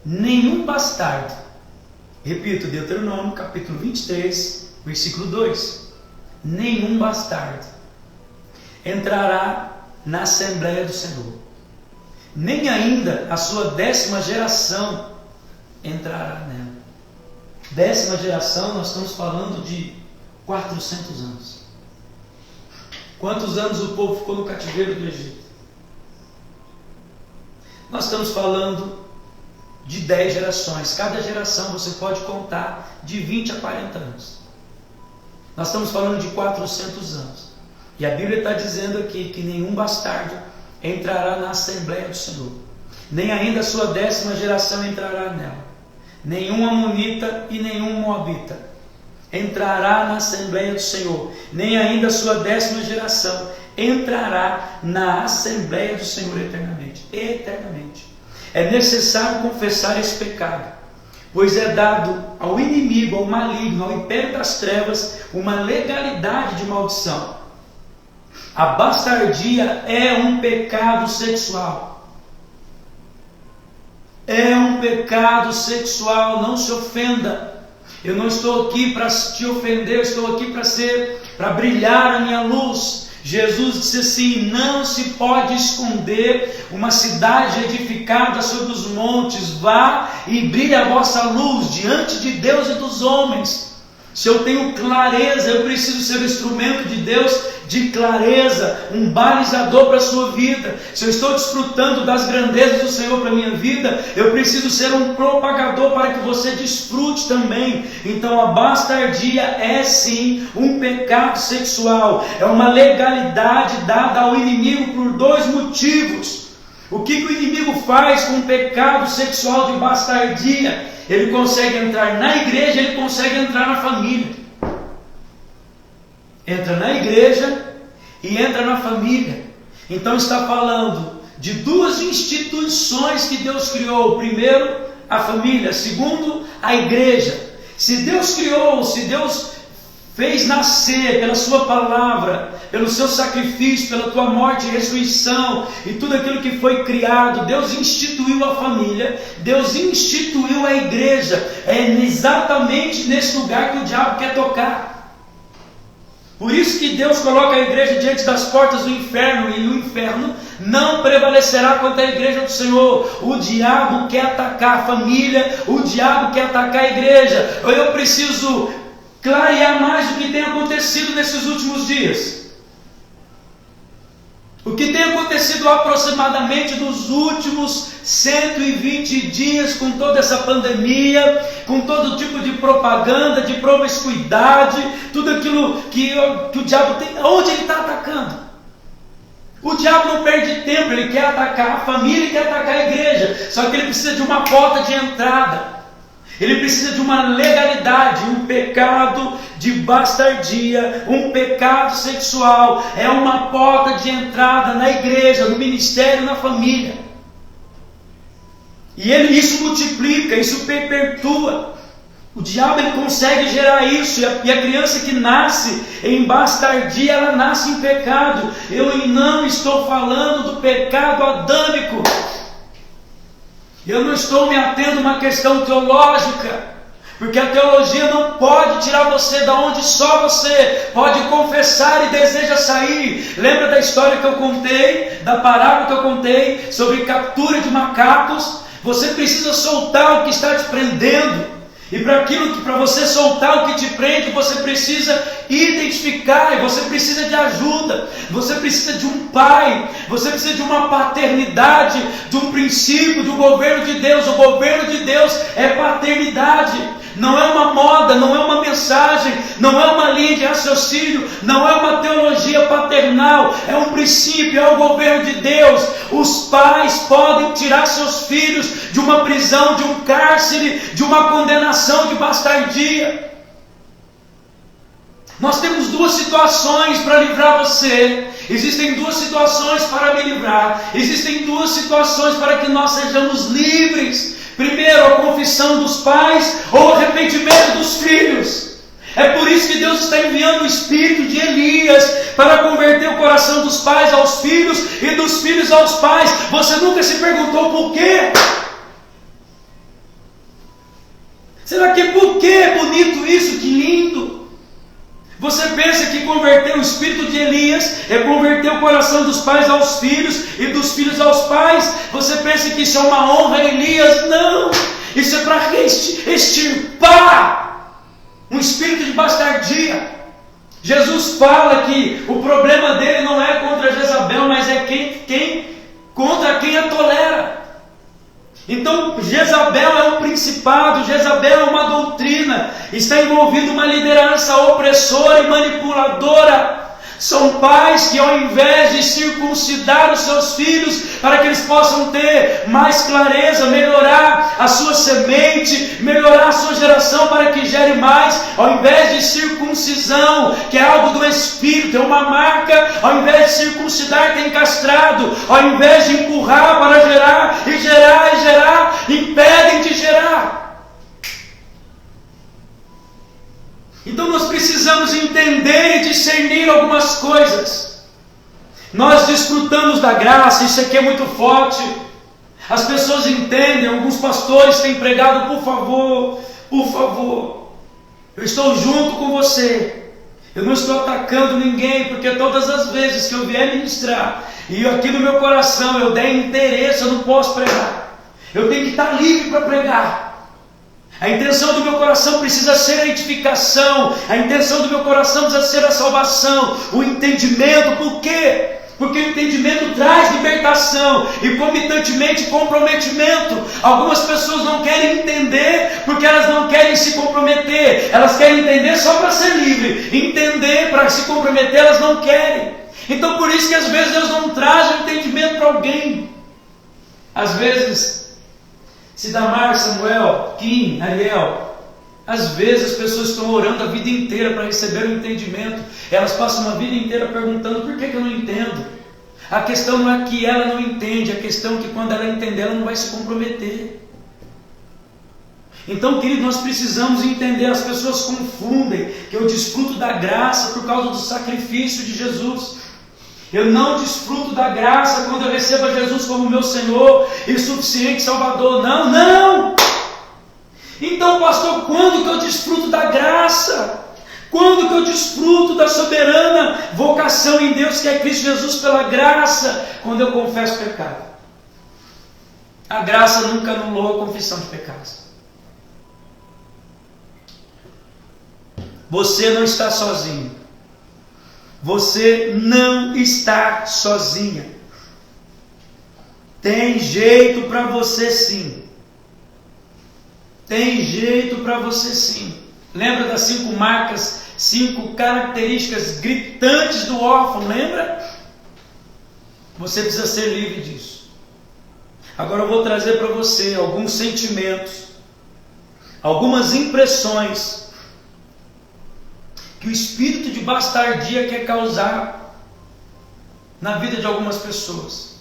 S1: Nenhum bastardo, repito, Deuteronômio capítulo 23, versículo 2. Nenhum bastardo entrará na Assembleia do Senhor, nem ainda a sua 10ª geração entrará nela. 10ª geração, nós estamos falando de 400 anos. Quantos anos o povo ficou no cativeiro do Egito? Nós estamos falando de 10 gerações. Cada geração você pode contar de 20 a 40 anos. Nós estamos falando de 400 anos. E a Bíblia está dizendo aqui que nenhum bastardo entrará na Assembleia do Senhor. Nem ainda a sua 10ª geração entrará nela. Nenhum amonita e nenhum moabita entrará na Assembleia do Senhor. Nem ainda a sua 10ª geração entrará na Assembleia do Senhor eternamente. Eternamente. É necessário confessar esse pecado, pois é dado ao inimigo, ao maligno, ao império das trevas, uma legalidade de maldição. A bastardia é um pecado sexual. É um pecado sexual, não se ofenda. Eu não estou aqui para te ofender, eu estou aqui para brilhar a minha luz. Jesus disse assim: não se pode esconder uma cidade edificada sobre os montes. Vá e brilhe a vossa luz diante de Deus e dos homens. se eu tenho clareza, eu preciso ser um instrumento de Deus de clareza, um balizador para a sua vida. Se eu estou desfrutando das grandezas do Senhor para a minha vida, eu preciso ser um propagador para que você desfrute também. Então a bastardia é sim um pecado sexual, é uma legalidade dada ao inimigo por dois motivos. O que o inimigo faz com o pecado sexual de bastardia? Ele consegue entrar na igreja, ele consegue entrar na família. Entra na igreja e entra na família. Então está falando de duas instituições que Deus criou. Primeiro, a família. Segundo, a igreja. Se Deus criou, se Deus fez nascer pela sua palavra, pelo seu sacrifício, pela tua morte e ressurreição, e tudo aquilo que foi criado, Deus instituiu a família, Deus instituiu a igreja. É exatamente nesse lugar que o diabo quer tocar. Por isso que Deus coloca a igreja diante das portas do inferno, e o inferno não prevalecerá contra a igreja do Senhor. O diabo quer atacar a família, o diabo quer atacar a igreja. Eu preciso clarear mais o que tem acontecido nesses últimos dias. O que tem acontecido aproximadamente nos últimos 120 dias, com toda essa pandemia, com todo tipo de propaganda, de promiscuidade, tudo aquilo que o diabo tem, onde ele está atacando? O diabo não perde tempo, ele quer atacar a família e quer atacar a igreja, só que ele precisa de uma porta de entrada. Ele precisa de uma legalidade, um pecado de bastardia, um pecado sexual, é uma porta de entrada na igreja, no ministério, na família. E isso multiplica, isso perpetua. O diabo ele consegue gerar isso, e a criança que nasce em bastardia, ela nasce em pecado. Eu não estou falando do pecado adâmico. Eu não estou me atendo a uma questão teológica, porque a teologia não pode tirar você da onde só você pode confessar e deseja sair. Lembra da história que eu contei, da parábola que eu contei sobre captura de macacos? Você precisa soltar o que está te prendendo. E para você soltar o que te prende, você precisa identificar, e você precisa de ajuda, você precisa de um pai, você precisa de uma paternidade, de um princípio, de um governo de Deus. O governo de Deus é paternidade. Não é uma moda, não é uma mensagem, não é uma linha de raciocínio, não é uma teologia paternal, é um princípio, é o governo de Deus. Os pais podem tirar seus filhos de uma prisão, de um cárcere, de uma condenação de bastardia. Nós temos duas situações para livrar você. Existem duas situações para me livrar. Existem duas situações para que nós sejamos livres. Primeiro, a confissão dos pais ou o arrependimento dos filhos. É por isso que Deus está enviando o espírito de Elias para converter o coração dos pais aos filhos e dos filhos aos pais. Você nunca se perguntou por quê? Será que por que é bonito isso? Que lindo! Você pensa que converter o espírito de Elias é converter o coração dos pais aos filhos e dos filhos aos pais? Você pensa que isso é uma honra a Elias? Não! Isso é para extirpar um espírito de bastardia. Jesus fala que o problema dele não é contra Jezabel, mas é contra quem a tolera. Então Jezabel é um principado, Jezabel é uma doutrina, está envolvida uma liderança opressora e manipuladora. São pais que, ao invés de circuncidar os seus filhos para que eles possam ter mais clareza, melhorar a sua semente, melhorar a sua geração para que gere mais, ao invés de circuncisão, que é algo do espírito, é uma marca, ao invés de circuncidar tem castrado, ao invés de empurrar para gerar e gerar e gerar, impedem de gerar. Então nós precisamos entender e discernir algumas coisas. Nós desfrutamos da graça, isso aqui é muito forte. As pessoas entendem, alguns pastores têm pregado, por favor, eu estou junto com você. Eu não estou atacando ninguém, porque todas as vezes que eu vier ministrar, e aqui no meu coração eu der interesse, eu não posso pregar. Eu tenho que estar livre para pregar. A intenção do meu coração precisa ser a edificação. A intenção do meu coração precisa ser a salvação, o entendimento. Por quê? Porque o entendimento traz libertação e, concomitantemente, comprometimento. Algumas pessoas não querem entender porque elas não querem se comprometer. Elas querem entender só para ser livre. Entender para se comprometer elas não querem. Então, por isso que às vezes Deus não traz o entendimento para alguém. Às vezes, Sidamar, Samuel, Kim, Ariel, às vezes as pessoas estão orando a vida inteira para receber o entendimento. Elas passam uma vida inteira perguntando: por que eu não entendo? A questão não é que ela não entende, a questão é que quando ela entender, ela não vai se comprometer. Então, querido, nós precisamos entender. As pessoas confundem que eu desfruto da graça por causa do sacrifício de Jesus. Eu não desfruto da graça quando eu recebo a Jesus como meu Senhor e suficiente Salvador. Não, não! Então, pastor, quando que eu desfruto da graça? Quando que eu desfruto da soberana vocação em Deus que é Cristo Jesus pela graça? Quando eu confesso pecado. A graça nunca anulou a confissão de pecados. Você não está sozinho. Você não está sozinha. Tem jeito para você sim. Tem jeito para você sim. Lembra das 5 marcas, 5 características gritantes do órfão? Lembra? Você precisa ser livre disso. Agora eu vou trazer para você alguns sentimentos, algumas impressões que o espírito de bastardia quer causar na vida de algumas pessoas.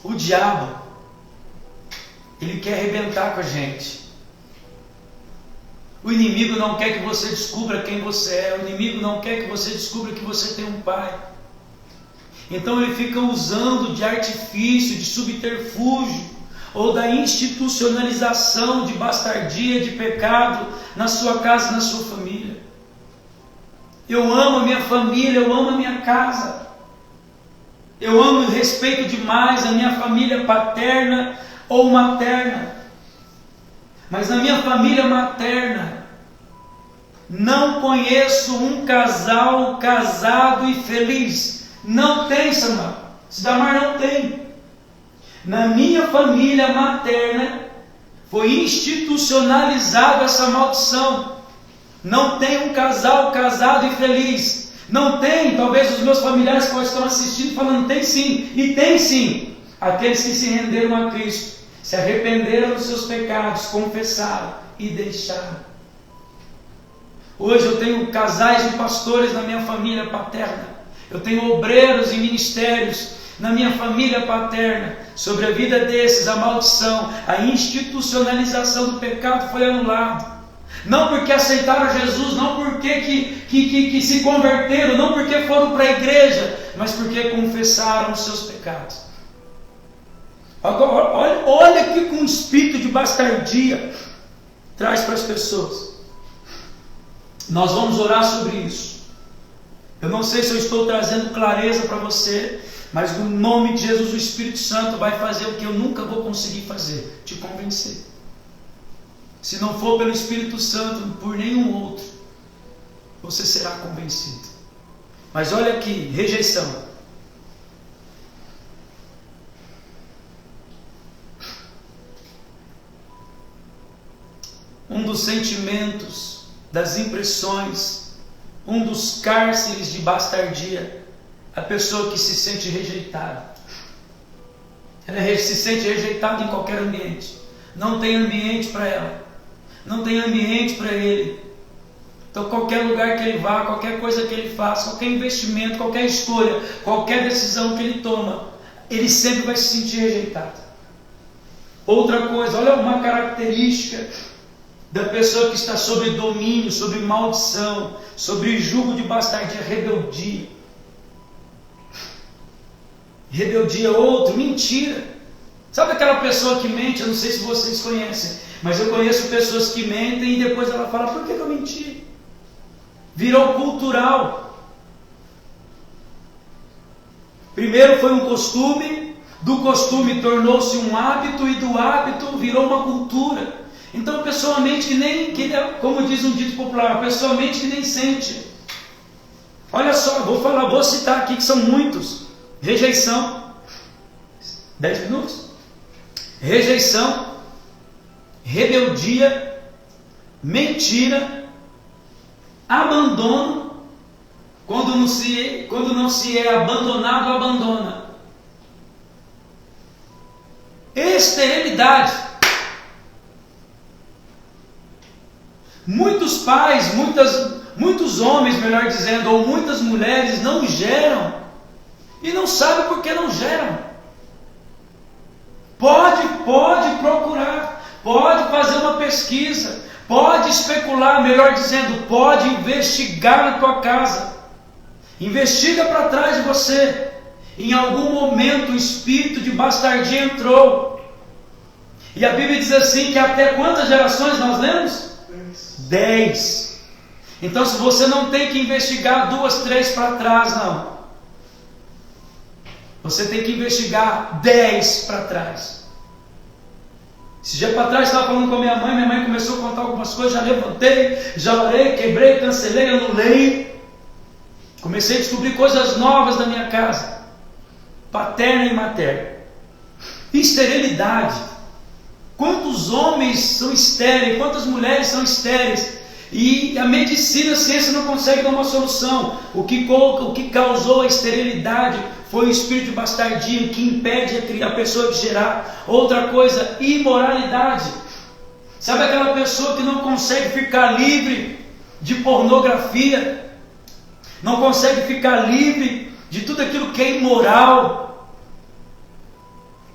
S1: O diabo, ele quer arrebentar com a gente. O inimigo não quer que você descubra quem você é. O inimigo não quer que você descubra que você tem um pai. Então ele fica usando de artifício, de subterfúgio, ou da institucionalização de bastardia, de pecado na sua casa e na sua família. Eu amo a minha família, eu amo a minha casa. Eu amo e respeito demais a minha família paterna ou materna. Mas na minha família materna, não conheço um casal casado e feliz. Não tem, Sidamar, não tem. Na minha família materna, foi institucionalizada essa maldição. Não tem um casal casado e feliz. Não tem, talvez os meus familiares que estão assistindo falando, tem sim, e tem sim. Aqueles que se renderam a Cristo, se arrependeram dos seus pecados, confessaram e deixaram. Hoje eu tenho casais de pastores na minha família paterna. Eu tenho obreiros e ministérios na minha família paterna. Sobre a vida desses, a maldição, a institucionalização do pecado foi anulada. Não porque aceitaram Jesus, não porque que se converteram, não porque foram para a igreja, mas porque confessaram os seus pecados. Agora, olha que com espírito de bastardia traz para as pessoas. Nós vamos orar sobre isso. Eu não sei se eu estou trazendo clareza para você, mas no nome de Jesus o Espírito Santo vai fazer o que eu nunca vou conseguir fazer, te convencer. Se não for pelo Espírito Santo, por nenhum outro, você será convencido. Mas olha aqui, rejeição. Um dos sentimentos, das impressões, um dos cárceres de bastardia, a pessoa que se sente rejeitada. Ela se sente rejeitada em qualquer ambiente. Não tem ambiente para ela. Não tem ambiente para ele. Então qualquer lugar que ele vá, qualquer coisa que ele faça, qualquer investimento, qualquer escolha, qualquer decisão que ele toma, ele sempre vai se sentir rejeitado. Outra coisa, olha uma característica da pessoa que está sob domínio, sob maldição, sob jugo de bastardia, rebeldia. Rebeldia, outro, mentira. Sabe aquela pessoa que mente? Eu não sei se vocês conhecem, mas eu conheço pessoas que mentem e depois ela fala, por que eu menti? Virou cultural. Primeiro foi um costume, do costume tornou-se um hábito e do hábito virou uma cultura. Então a pessoa mente que nem, como diz um dito popular, a pessoa mente que nem sente. Olha só, vou citar aqui que são muitos. Rejeição, 10 minutos. Rejeição, rebeldia, mentira, abandono. Quando não se é abandonado, abandona. Esterilidade. Muitos pais, muitos homens, melhor dizendo, ou muitas mulheres não geram e não sabem por que não geram. Pode procurar, pode fazer uma pesquisa, pode especular, melhor dizendo, pode investigar na tua casa. Investiga para trás de você. Em algum momento o espírito de bastardia entrou. E a Bíblia diz assim que até quantas gerações nós lemos? 10. Então se você não tem que investigar 2, 3 para trás, não. Você tem que investigar 10 para trás. Esse dia para trás estava falando com a minha mãe começou a contar algumas coisas, já levantei, já orei, quebrei, cancelei, anulei. Comecei a descobrir coisas novas da minha casa, paterna e materna. Esterilidade. Quantos homens são estéreis, quantas mulheres são estéreis, e a medicina, a ciência não consegue dar uma solução. O que causou a esterilidade foi o espírito de bastardia, que impede a pessoa de gerar. Outra coisa, imoralidade. Sabe aquela pessoa que não consegue ficar livre de pornografia, não consegue ficar livre de tudo aquilo que é imoral?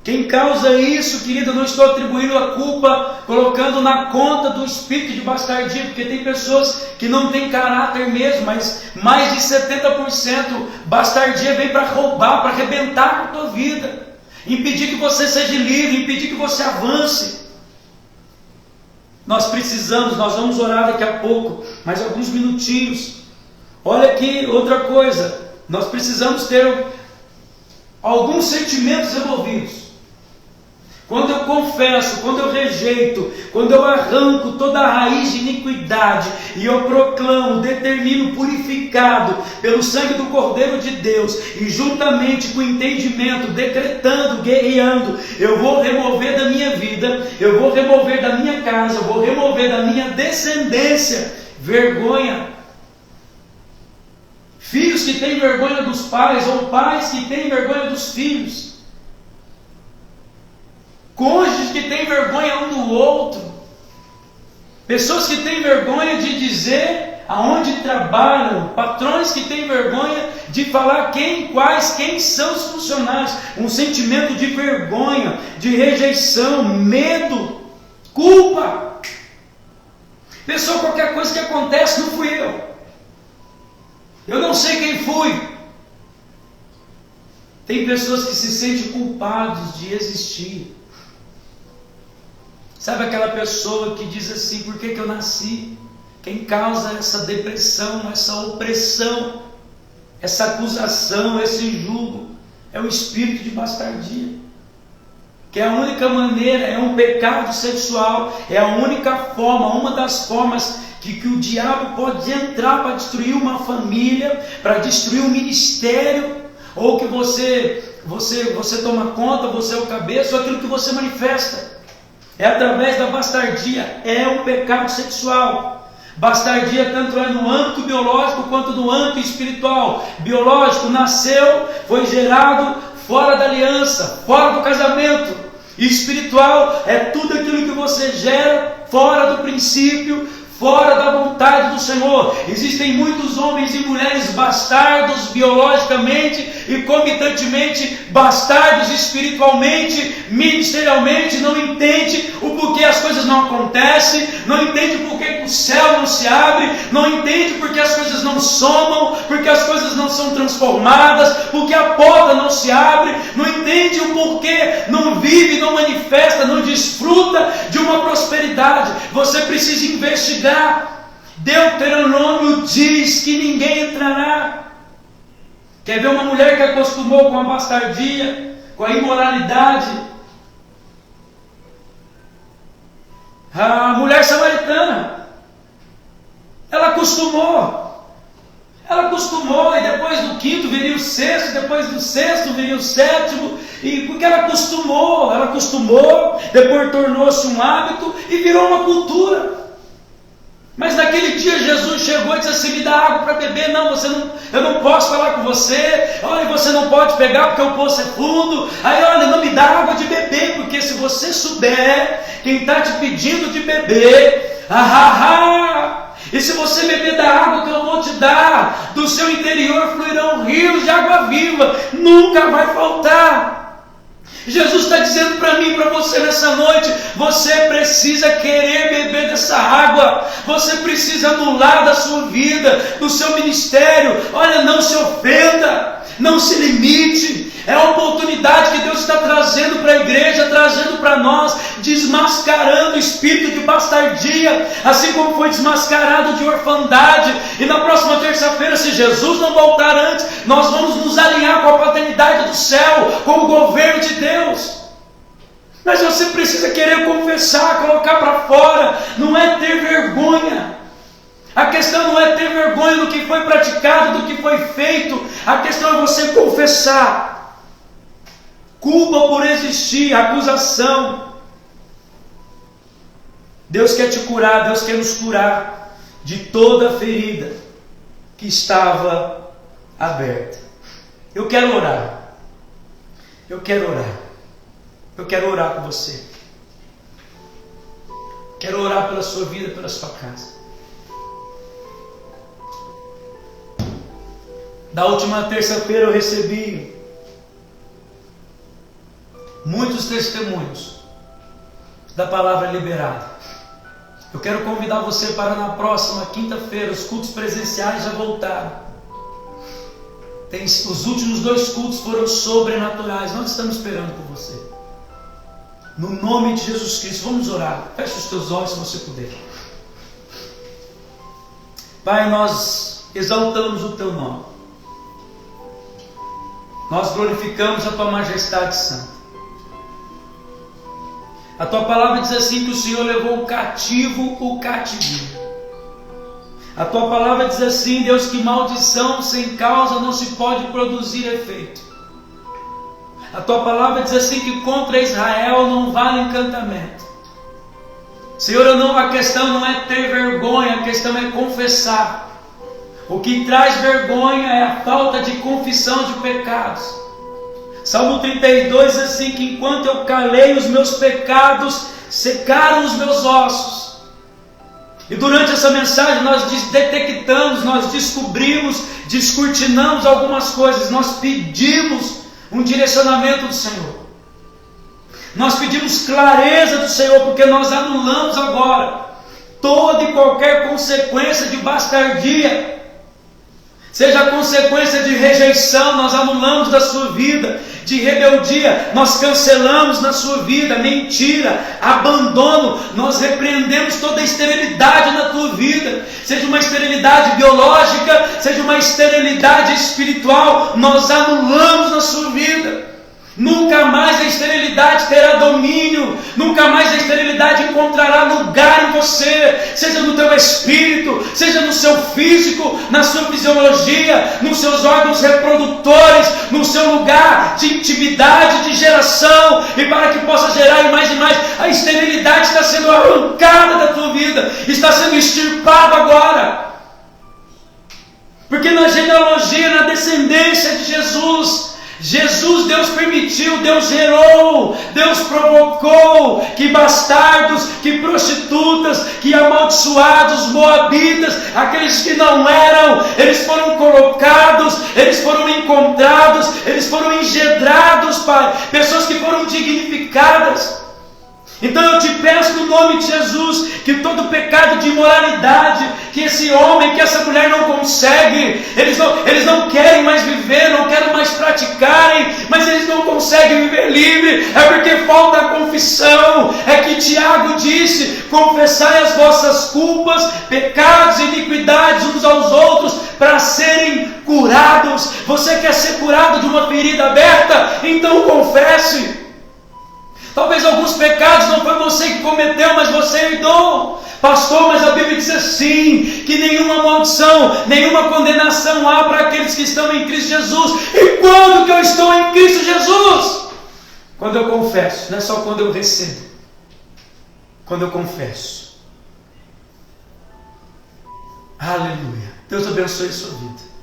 S1: Quem causa isso, querido, eu não estou atribuindo a culpa, colocando na conta do espírito de bastardia, porque tem pessoas que não têm caráter mesmo, mas mais de 70% bastardia vem para roubar, para arrebentar com a tua vida, impedir que você seja livre, impedir que você avance. Nós vamos orar daqui a pouco, mais alguns minutinhos. Olha aqui, outra coisa, nós precisamos ter alguns sentimentos removidos. Quando eu confesso, quando eu rejeito, quando eu arranco toda a raiz de iniquidade e eu proclamo, determino purificado pelo sangue do Cordeiro de Deus e juntamente com o entendimento, decretando, guerreando, eu vou remover da minha vida, eu vou remover da minha casa, eu vou remover da minha descendência vergonha. Filhos que têm vergonha dos pais ou pais que têm vergonha dos filhos. Cônjuges que têm vergonha um do outro. Pessoas que têm vergonha de dizer aonde trabalham. Patrões que têm vergonha de falar quem são os funcionários. Um sentimento de vergonha, de rejeição, medo, culpa. Pessoa, qualquer coisa que acontece não fui eu. Eu não sei quem fui. Tem pessoas que se sentem culpados de existir. Sabe aquela pessoa que diz assim, por que eu nasci? Quem causa essa depressão, essa opressão, essa acusação, esse julgo, é o espírito de bastardia. Que é a única maneira, é um pecado sexual, é a única forma, uma das formas que o diabo pode entrar para destruir uma família, para destruir um ministério, ou que você toma conta, você é o cabeça, ou aquilo que você manifesta. É através da bastardia, é um pecado sexual. Bastardia tanto é no âmbito biológico quanto no âmbito espiritual. Biológico, nasceu, foi gerado fora da aliança, fora do casamento. E espiritual é tudo aquilo que você gera fora do princípio, fora da vontade do Senhor. Existem muitos homens e mulheres bastardos biologicamente e comitantemente bastardos espiritualmente, ministerialmente, não entende o porquê as coisas não acontecem, não entende porquê o céu não se abre, não entende porque as coisas não somam, porque as coisas não são transformadas, porque a porta não se abre, não entende o porquê não vive, não manifesta, não desfruta de uma prosperidade. Você precisa investigar. Deuteronômio diz que ninguém entrará. Quer ver uma mulher que acostumou com a bastardia? com a imoralidade. A mulher samaritana, ela acostumou, e depois do quinto viria o sexto, depois do sexto viria o sétimo, e porque ela acostumou, depois tornou-se um hábito e virou uma cultura. Mas naquele dia Jesus chegou e disse assim: me dá água para beber. Não, eu não posso falar com você. Olha, você não pode pegar porque o poço é fundo. Aí, olha, não me dá água de beber, porque se você souber quem está te pedindo de beber, e se você beber da água que eu vou te dar, do seu interior fluirão rios de água viva, nunca vai faltar. Jesus está dizendo para mim e para você nessa noite: você precisa querer beber dessa água, você precisa anular da sua vida, do seu ministério. Olha, não se ofenda, não se limite. É a oportunidade que Deus está trazendo para a igreja, trazendo para nós, desmascarando o espírito de bastardia, assim como foi desmascarado de orfandade. E na próxima terça-feira, se Jesus não voltar antes, nós vamos nos alinhar com a paternidade do céu, com o governo de Deus. Mas você precisa querer confessar, colocar para fora, não é ter vergonha. A questão não é ter vergonha do que foi praticado, do que foi feito. A questão é você confessar. Culpa por existir, acusação. Deus quer te curar, Deus quer nos curar de toda ferida que estava aberta. Eu quero orar. Eu quero orar com você. Quero orar pela sua vida, pela sua casa. Da última terça-feira eu recebi muitos testemunhos da palavra liberada. Eu quero convidar você para na próxima quinta-feira. Os cultos presenciais já voltaram. Os últimos 2 cultos foram sobrenaturais. Nós estamos esperando por você. No nome de Jesus Cristo, vamos orar. Feche os teus olhos se você puder. Pai, nós exaltamos o teu nome. Nós glorificamos a tua majestade santa. A tua palavra diz assim que o Senhor levou o cativo o cativeiro. A tua palavra diz assim, Deus, que maldição sem causa não se pode produzir efeito. A tua palavra diz assim que contra Israel não vale encantamento. Senhor, a questão não é ter vergonha, a questão é confessar. O que traz vergonha é a falta de confissão de pecados. Salmo 32 diz assim que enquanto eu calei os meus pecados, secaram os meus ossos. E durante essa mensagem nós detectamos, nós descobrimos, descortinamos algumas coisas. Nós pedimos um direcionamento do Senhor. Nós pedimos clareza do Senhor, porque nós anulamos agora toda e qualquer consequência de bastardia. Seja a consequência de rejeição, nós anulamos da sua vida. De rebeldia, nós cancelamos na sua vida. Mentira, abandono, nós repreendemos toda a esterilidade na tua vida. Seja uma esterilidade biológica, seja uma esterilidade espiritual, nós anulamos na sua vida. Nunca mais a esterilidade terá domínio, nunca mais a esterilidade encontrará lugar em você, seja no teu espírito, seja no seu físico, na sua fisiologia, nos seus órgãos reprodutores, no seu lugar de intimidade, de geração, e para que possa gerar mais e mais, a esterilidade está sendo arrancada da tua vida, está sendo extirpada agora, porque na genealogia, na descendência de Jesus, Deus permitiu, Deus gerou, Deus provocou que bastardos, que prostitutas, que amaldiçoados, moabitas, aqueles que não eram, eles foram colocados, eles foram encontrados, eles foram engendrados, Pai, pessoas que foram dignificadas. Então eu te peço no nome de Jesus, que todo pecado de imoralidade, que esse homem, que essa mulher não consegue, eles não querem mais viver, não querem mais praticarem, mas eles não conseguem viver livre, é porque falta a confissão. É que Tiago disse, confessai as vossas culpas, pecados e iniquidades uns aos outros, para serem curados. céus. Você quer ser curado de uma ferida aberta? Então confesse. Talvez alguns pecados não foi você que cometeu, mas você herdou. Pastor, mas a Bíblia diz assim, que nenhuma maldição, nenhuma condenação há para aqueles que estão em Cristo Jesus. E quando que eu estou em Cristo Jesus? Quando eu confesso, não é só quando eu recebo. Quando eu confesso. Aleluia. Deus abençoe a sua vida.